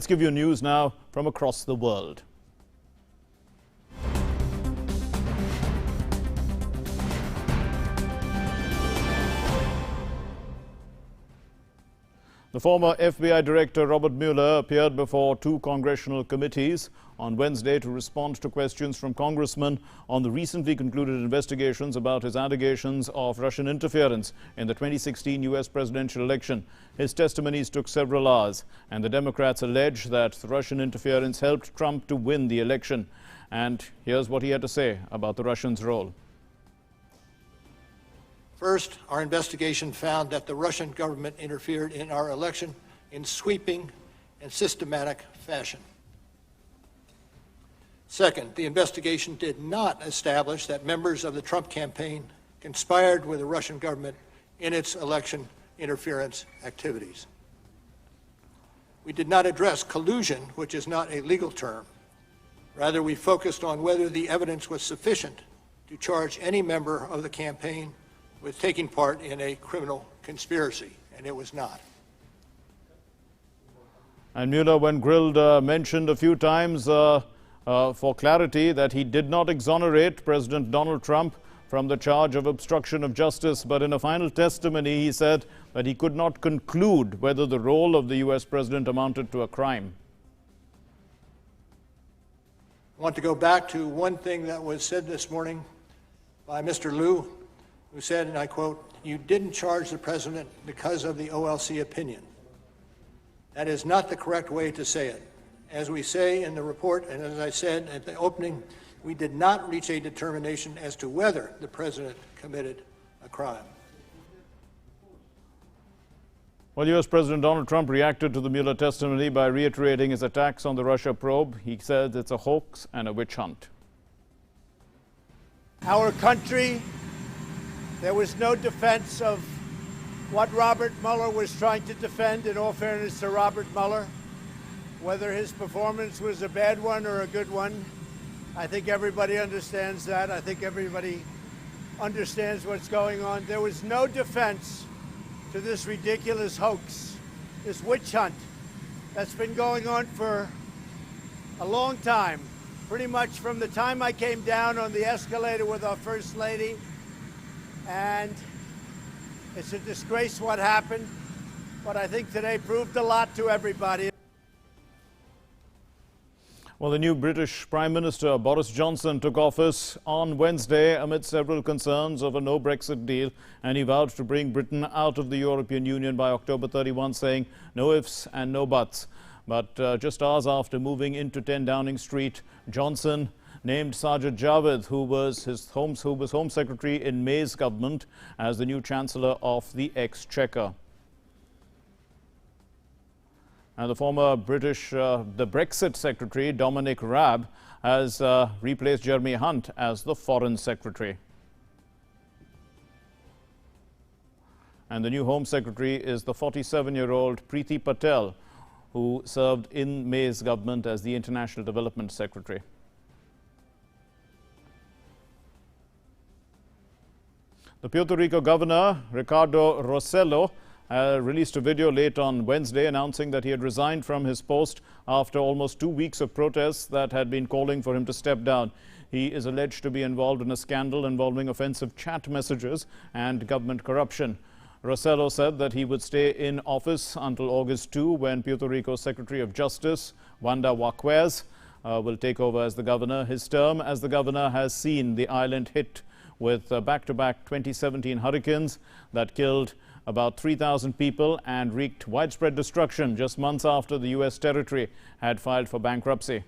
give you news now from across the world. The former FBI Director Robert Mueller appeared before two congressional committees on Wednesday to respond to questions from congressmen on the recently concluded investigations about his allegations of Russian interference in the 2016 U.S. presidential election. His testimonies took several hours, and the Democrats allege that the Russian interference helped Trump to win the election. And here's what he had to say about the Russians' role. First, our investigation found that the Russian government interfered in our election in sweeping and systematic fashion. Second, the investigation did not establish that members of the Trump campaign conspired with the Russian government in its election interference activities. We did not address collusion, which is not a legal term. Rather, we focused on whether the evidence was sufficient to charge any member of the campaign with taking part in a criminal conspiracy, and it was not. And Mueller, when grilled, mentioned a few times for clarity that he did not exonerate President Donald Trump from the charge of obstruction of justice, but in a final testimony he said that he could not conclude whether the role of the U.S. president amounted to a crime. I want to go back to one thing that was said this morning by Mr. Liu, who said, and I quote, "You didn't charge the president because of the OLC opinion." That is not the correct way to say it. As we say in the report, and as I said at the opening, we did not reach a determination as to whether the president committed a crime. Well, U.S. President Donald Trump reacted to the Mueller testimony by reiterating his attacks on the Russia probe. He said it's a hoax and a witch hunt. Our country, there was no defense of what Robert Mueller was trying to defend, in all fairness to Robert Mueller. Whether his performance was a bad one or a good one, I think everybody understands that. I think everybody understands what's going on. There was no defense to this ridiculous hoax, this witch hunt that's been going on for a long time, pretty much from the time I came down on the escalator with our First Lady. And it's a disgrace what happened, but I think today proved a lot to everybody. Well, the new British Prime Minister Boris Johnson took office on Wednesday amid several concerns of a no Brexit deal, and he vowed to bring Britain out of the European Union by October 31, saying no ifs and no buts. But just hours after moving into 10 Downing Street, Johnson named Sajid Javid, who was Home Secretary in May's government, as the new Chancellor of the Exchequer. And the former the Brexit Secretary, Dominic Raab, has replaced Jeremy Hunt as the Foreign Secretary. And the new Home Secretary is the 47-year-old Priti Patel, who served in May's government as the International Development Secretary. The Puerto Rico governor, Ricardo Rosselló, released a video late on Wednesday announcing that he had resigned from his post after almost 2 weeks of protests that had been calling for him to step down. He is alleged to be involved in a scandal involving offensive chat messages and government corruption. Rosselló said that he would stay in office until August 2, when Puerto Rico's Secretary of Justice, Wanda, Vazquez, will take over as the governor. His term as the governor has seen the island hit with back-to-back 2017 hurricanes that killed about 3,000 people and wreaked widespread destruction just months after the U.S. territory had filed for bankruptcy.